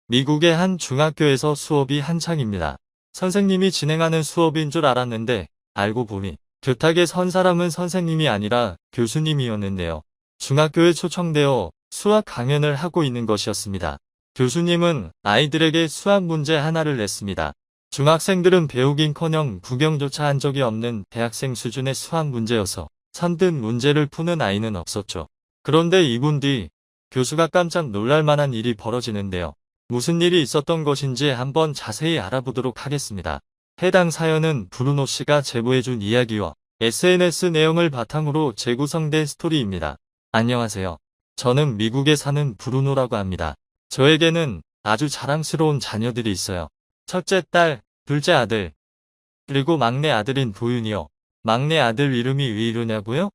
미국의 한 중학교에서 수업이 한창입니다. 선생님이 진행하는 수업인 줄 알았는데 알고 보니 교탁에 선 사람은 선생님이 아니라 교수님이었는데요. 중학교에 초청되어 수학 강연을 하고 있는 것이었습니다. 교수님은 아이들에게 수학 문제 하나를 냈습니다. 중학생들은 배우긴커녕 구경조차 한 적이 없는 대학생 수준의 수학 문제여서 선뜻 문제를 푸는 아이는 없었죠. 그런데 2분 뒤 교수가 깜짝 놀랄 만한 일이 벌어지는데요. 무슨 일이 있었던 것인지 한번 자세히 알아보도록 하겠습니다. 해당 사연은 브루노 씨가 제보해준 이야기와 SNS 내용을 바탕으로 재구성된 스토리입니다. 안녕하세요. 저는 미국에 사는 브루노라고 합니다. 저에게는 아주 자랑스러운 자녀들이 있어요. 첫째 딸, 둘째 아들, 그리고 막내 아들인 도윤이요. 막내 아들 이름이 왜 이러냐고요?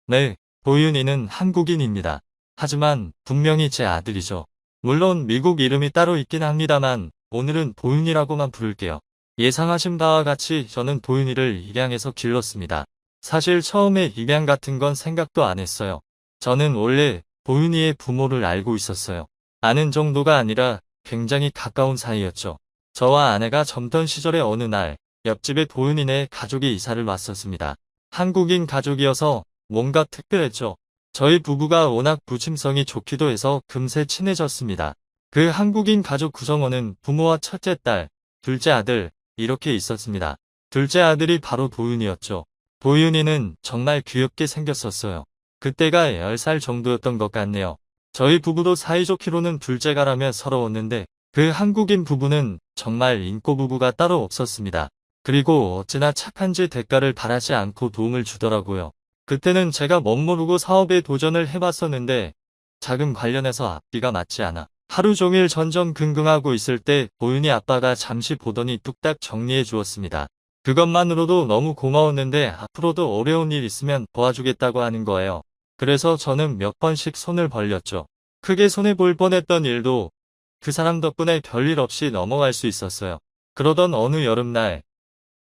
네, 도윤이는 한국인입니다. 하지만 분명히 제 아들이죠. 물론 미국 이름이 따로 있긴 합니다만 오늘은 도윤이라고만 부를게요. 예상하신 바와 같이 저는 도윤이를 입양해서 길렀습니다. 사실 처음에 입양 같은 건 생각도 안 했어요. 저는 원래 도윤이의 부모를 알고 있었어요. 아는 정도가 아니라 굉장히 가까운 사이였죠. 저와 아내가 젊던 시절의 어느 날 옆집에 도윤이네 가족이 이사를 왔었습니다. 한국인 가족이어서 뭔가 특별했죠. 저희 부부가 워낙 부침성이 좋기도 해서 금세 친해졌습니다. 그 한국인 가족 구성원은 부모와 첫째 딸, 둘째 아들 이렇게 있었습니다. 둘째 아들이 바로 도윤이었죠. 도윤이는 정말 귀엽게 생겼었어요. 그때가 10살 정도였던 것 같네요. 저희 부부도 사이좋기로는 둘째가라며 서러웠는데 그 한국인 부부는 정말 인꼬 부부가 따로 없었습니다. 그리고 어찌나 착한지 대가를 바라지 않고 도움을 주더라고요. 그때는 제가 멋모르고 사업에 도전을 해봤었는데 자금 관련해서 앞뒤가 맞지 않아 하루 종일 전전긍긍하고 있을 때 도윤이 아빠가 잠시 보더니 뚝딱 정리해 주었습니다. 그것만으로도 너무 고마웠는데 앞으로도 어려운 일 있으면 도와주겠다고 하는 거예요. 그래서 저는 몇 번씩 손을 벌렸죠. 크게 손해볼 뻔했던 일도 그 사람 덕분에 별일 없이 넘어갈 수 있었어요. 그러던 어느 여름날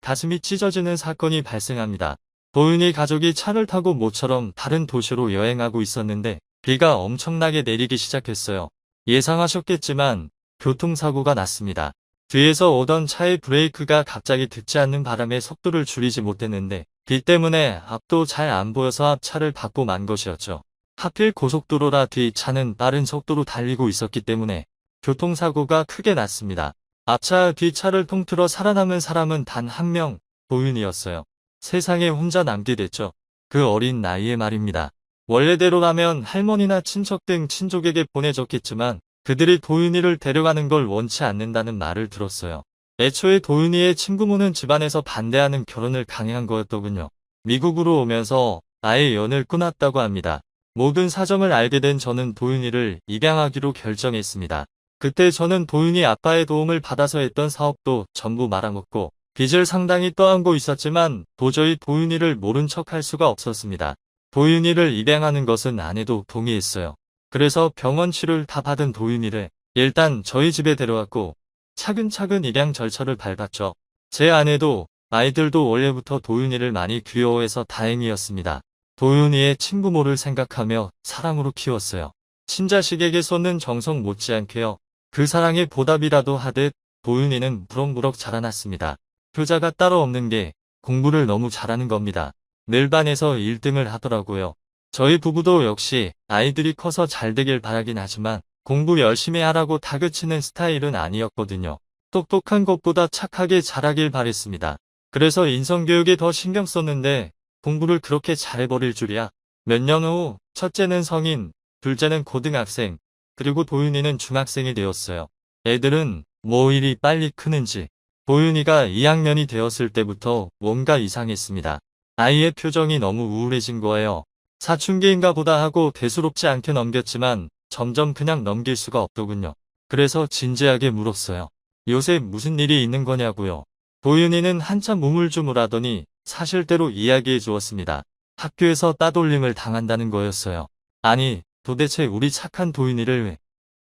가슴이 찢어지는 사건이 발생합니다. 도윤이 가족이 차를 타고 모처럼 다른 도시로 여행하고 있었는데 비가 엄청나게 내리기 시작했어요. 예상하셨겠지만 교통사고가 났습니다. 뒤에서 오던 차의 브레이크가 갑자기 듣지 않는 바람에 속도를 줄이지 못했는데 비 때문에 앞도 잘 안 보여서 앞차를 받고 만 것이었죠. 하필 고속도로라 뒤 차는 빠른 속도로 달리고 있었기 때문에 교통사고가 크게 났습니다. 앞차 뒷차를 통틀어 살아남은 사람은 단 한 명, 도윤이었어요. 세상에 혼자 남게 됐죠. 그 어린 나이에 말입니다. 원래대로라면 할머니나 친척 등 친족에게 보내줬겠지만 그들이 도윤이를 데려가는 걸 원치 않는다는 말을 들었어요. 애초에 도윤이의 친부모는 집안에서 반대하는 결혼을 강행한 거였더군요. 미국으로 오면서 아예 연을 끊었다고 합니다. 모든 사정을 알게 된 저는 도윤이를 입양하기로 결정했습니다. 그때 저는 도윤이 아빠의 도움을 받아서 했던 사업도 전부 말아먹고 빚을 상당히 떠안고 있었지만 도저히 도윤이를 모른 척할 수가 없었습니다. 도윤이를 입양하는 것은 아내도 동의했어요. 그래서 병원 치료를 다 받은 도윤이를 일단 저희 집에 데려왔고 차근차근 입양 절차를 밟았죠. 제 아내도 아이들도 원래부터 도윤이를 많이 귀여워해서 다행이었습니다. 도윤이의 친부모를 생각하며 사랑으로 키웠어요. 친자식에게 쏟는 정성 못지않게요. 그 사랑의 보답이라도 하듯 도윤이는 무럭무럭 자라났습니다. 효자가 따로 없는 게 공부를 너무 잘하는 겁니다. 늘 반에서 1등을 하더라고요. 저희 부부도 역시 아이들이 커서 잘 되길 바라긴 하지만 공부 열심히 하라고 다그치는 스타일은 아니었거든요. 똑똑한 것보다 착하게 자라길 바랬습니다. 그래서 인성교육에 더 신경 썼는데 공부를 그렇게 잘해버릴 줄이야. 몇 년 후 첫째는 성인, 둘째는 고등학생, 그리고 도윤이는 중학생이 되었어요. 애들은 뭐 이리 빨리 크는지. 도윤이가 2학년이 되었을 때부터 뭔가 이상했습니다. 아이의 표정이 너무 우울해진 거예요. 사춘기인가 보다 하고 대수롭지 않게 넘겼지만 점점 그냥 넘길 수가 없더군요. 그래서 진지하게 물었어요. 요새 무슨 일이 있는 거냐고요. 도윤이는 한참 우물쭈물하더니 사실대로 이야기해 주었습니다. 학교에서 따돌림을 당한다는 거였어요. 아니, 도대체 우리 착한 도윤이를 왜?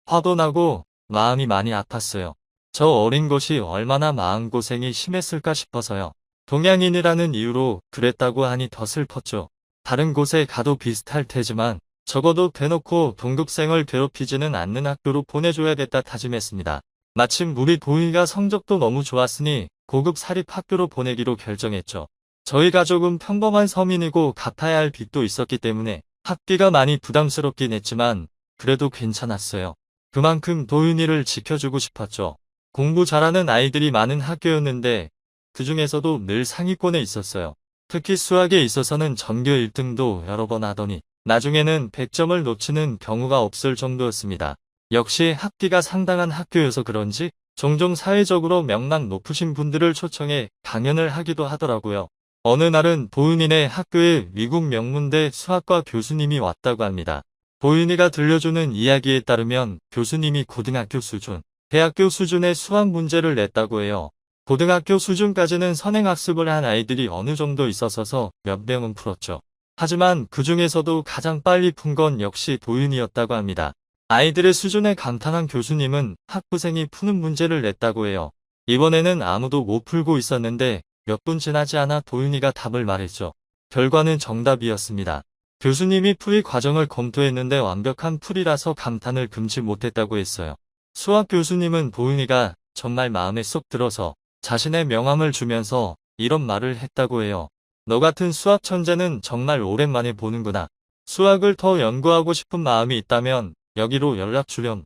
화도 나고 마음이 많이 아팠어요. 저 어린 것이 얼마나 마음고생이 심했을까 싶어서요. 동양인이라는 이유로 그랬다고 하니 더 슬펐죠. 다른 곳에 가도 비슷할 테지만 적어도 대놓고 동급생을 괴롭히지는 않는 학교로 보내줘야겠다 다짐했습니다. 마침 우리 도윤이가 성적도 너무 좋았으니 고급 사립학교로 보내기로 결정했죠. 저희 가족은 평범한 서민이고 갚아야 할 빚도 있었기 때문에 학비가 많이 부담스럽긴 했지만 그래도 괜찮았어요. 그만큼 도윤이를 지켜주고 싶었죠. 공부 잘하는 아이들이 많은 학교였는데 그 중에서도 늘 상위권에 있었어요. 특히 수학에 있어서는 전교 1등도 여러 번 하더니 나중에는 100점을 놓치는 경우가 없을 정도였습니다. 역시 학비가 상당한 학교여서 그런지 종종 사회적으로 명망 높으신 분들을 초청해 강연을 하기도 하더라고요. 어느 날은 도윤이네 학교에 미국 명문대 수학과 교수님이 왔다고 합니다. 도윤이가 들려주는 이야기에 따르면 교수님이 고등학교 수준, 대학교 수준의 수학 문제를 냈다고 해요. 고등학교 수준까지는 선행학습을 한 아이들이 어느 정도 있었어서 몇 명은 풀었죠. 하지만 그 중에서도 가장 빨리 푼 건 역시 도윤이었다고 합니다. 아이들의 수준에 감탄한 교수님은 학부생이 푸는 문제를 냈다고 해요. 이번에는 아무도 못 풀고 있었는데 몇 분 지나지 않아 도윤이가 답을 말했죠. 결과는 정답이었습니다. 교수님이 풀이 과정을 검토했는데 완벽한 풀이라서 감탄을 금치 못했다고 했어요. 수학 교수님은 도윤이가 정말 마음에 쏙 들어서 자신의 명함을 주면서 이런 말을 했다고 해요. 너 같은 수학 천재는 정말 오랜만에 보는구나. 수학을 더 연구하고 싶은 마음이 있다면 여기로 연락 주렴.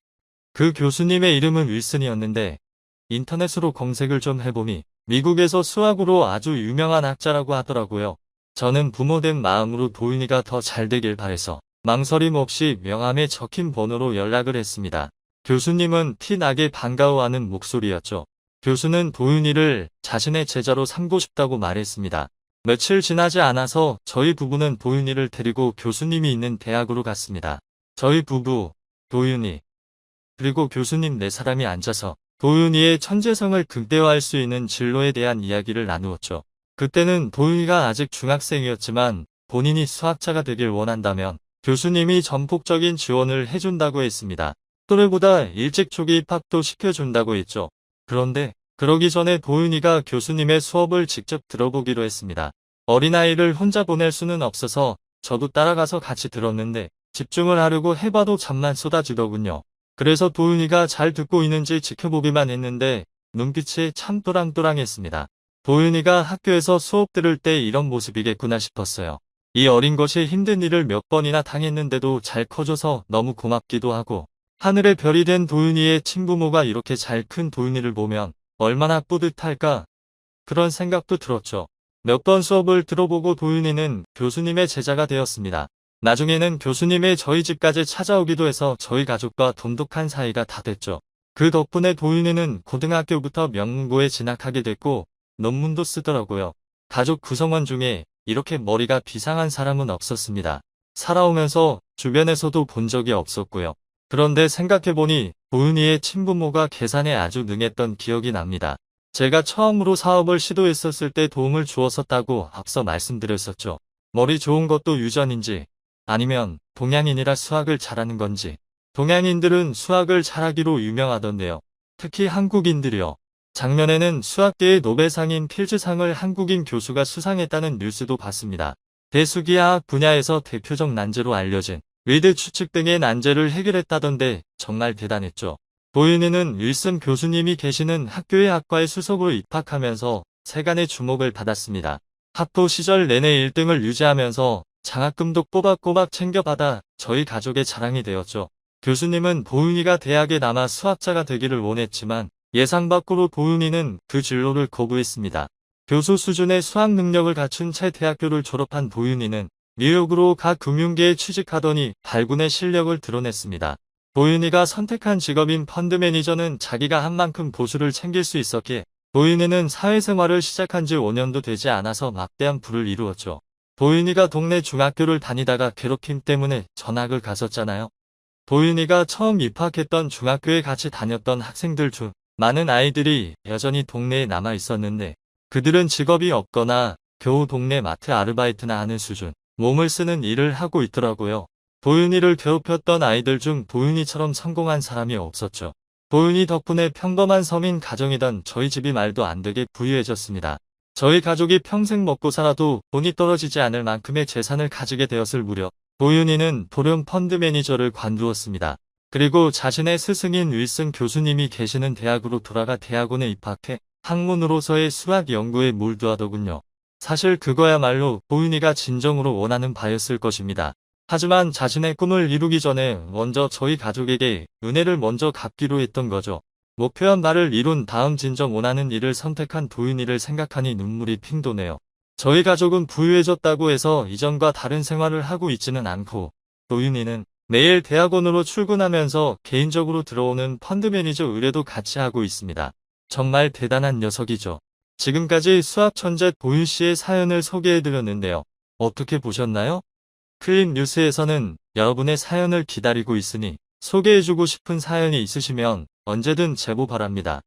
그 교수님의 이름은 윌슨이었는데 인터넷으로 검색을 좀 해보니 미국에서 수학으로 아주 유명한 학자라고 하더라고요. 저는 부모된 마음으로 도윤이가 더 잘 되길 바래서 망설임 없이 명함에 적힌 번호로 연락을 했습니다. 교수님은 티나게 반가워하는 목소리였죠. 교수는 도윤이를 자신의 제자로 삼고 싶다고 말했습니다. 며칠 지나지 않아서 저희 부부는 도윤이를 데리고 교수님이 있는 대학으로 갔습니다. 저희 부부, 도윤이, 그리고 교수님 4사람이 앉아서 도윤이의 천재성을 극대화할 수 있는 진로에 대한 이야기를 나누었죠. 그때는 도윤이가 아직 중학생이었지만 본인이 수학자가 되길 원한다면 교수님이 전폭적인 지원을 해준다고 했습니다. 또래보다 일찍 초기 입학도 시켜준다고 했죠. 그런데 그러기 전에 도윤이가 교수님의 수업을 직접 들어보기로 했습니다. 어린아이를 혼자 보낼 수는 없어서 저도 따라가서 같이 들었는데 집중을 하려고 해봐도 잠만 쏟아지더군요. 그래서 도윤이가 잘 듣고 있는지 지켜보기만 했는데 눈빛이 참 또랑또랑했습니다. 도윤이가 학교에서 수업 들을 때 이런 모습이겠구나 싶었어요. 이 어린 것이 힘든 일을 몇 번이나 당했는데도 잘 커줘서 너무 고맙기도 하고 하늘의 별이 된 도윤이의 친부모가 이렇게 잘 큰 도윤이를 보면 얼마나 뿌듯할까 그런 생각도 들었죠. 몇 번 수업을 들어보고 도윤이는 교수님의 제자가 되었습니다. 나중에는 교수님의 저희 집까지 찾아오기도 해서 저희 가족과 돈독한 사이가 다 됐죠. 그 덕분에 도윤이는 고등학교부터 명문고에 진학하게 됐고 논문도 쓰더라고요. 가족 구성원 중에 이렇게 머리가 비상한 사람은 없었습니다. 살아오면서 주변에서도 본 적이 없었고요. 그런데 생각해보니 도윤이의 친부모가 계산에 아주 능했던 기억이 납니다. 제가 처음으로 사업을 시도했었을 때 도움을 주었었다고 앞서 말씀드렸었죠. 머리 좋은 것도 유전인지 아니면 동양인이라 수학을 잘하는 건지. 동양인들은 수학을 잘하기로 유명하던데요. 특히 한국인들이요. 작년에는 수학계의 노벨상인 필즈상을 한국인 교수가 수상했다는 뉴스도 봤습니다. 대수기하학 분야에서 대표적 난제로 알려진 위드 추측 등의 난제를 해결했다던데 정말 대단했죠. 도윤이는 윌슨 교수님이 계시는 학교의 학과에 수석으로 입학하면서 세간의 주목을 받았습니다. 학부 시절 내내 1등을 유지하면서 장학금도 꼬박꼬박 챙겨받아 저희 가족의 자랑이 되었죠. 교수님은 도윤이가 대학에 남아 수학자가 되기를 원했지만 예상 밖으로 도윤이는 그 진로를 거부했습니다. 교수 수준의 수학 능력을 갖춘 채 대학교를 졸업한 도윤이는 뉴욕으로 가 금융계에 취직하더니 발군의 실력을 드러냈습니다. 도윤이가 선택한 직업인 펀드 매니저는 자기가 한 만큼 보수를 챙길 수 있었기에 도윤이는 사회생활을 시작한 지 5년도 되지 않아서 막대한 부를 이루었죠. 도윤이가 동네 중학교를 다니다가 괴롭힘 때문에 전학을 갔었잖아요. 도윤이가 처음 입학했던 중학교에 같이 다녔던 학생들 중 많은 아이들이 여전히 동네에 남아 있었는데 그들은 직업이 없거나 겨우 동네 마트 아르바이트나 하는 수준, 몸을 쓰는 일을 하고 있더라고요. 도윤이를 괴롭혔던 아이들 중 도윤이처럼 성공한 사람이 없었죠. 도윤이 덕분에 평범한 서민 가정이던 저희 집이 말도 안 되게 부유해졌습니다. 저희 가족이 평생 먹고 살아도 돈이 떨어지지 않을 만큼의 재산을 가지게 되었을 무렵 도윤이는 돌연 펀드 매니저를 관두었습니다. 그리고 자신의 스승인 윌슨 교수님이 계시는 대학으로 돌아가 대학원에 입학해 학문으로서의 수학 연구에 몰두하더군요. 사실 그거야말로 도윤이가 진정으로 원하는 바였을 것입니다. 하지만 자신의 꿈을 이루기 전에 먼저 저희 가족에게 은혜를 먼저 갚기로 했던 거죠. 목표한 바를 이룬 다음 진정 원하는 일을 선택한 도윤이를 생각하니 눈물이 핑 도네요. 저희 가족은 부유해졌다고 해서 이전과 다른 생활을 하고 있지는 않고 도윤이는 매일 대학원으로 출근하면서 개인적으로 들어오는 펀드 매니저 의뢰도 같이 하고 있습니다. 정말 대단한 녀석이죠. 지금까지 수학 천재 도윤 씨의 사연을 소개해드렸는데요. 어떻게 보셨나요? 클립 뉴스에서는 여러분의 사연을 기다리고 있으니 소개해주고 싶은 사연이 있으시면 언제든 제보 바랍니다.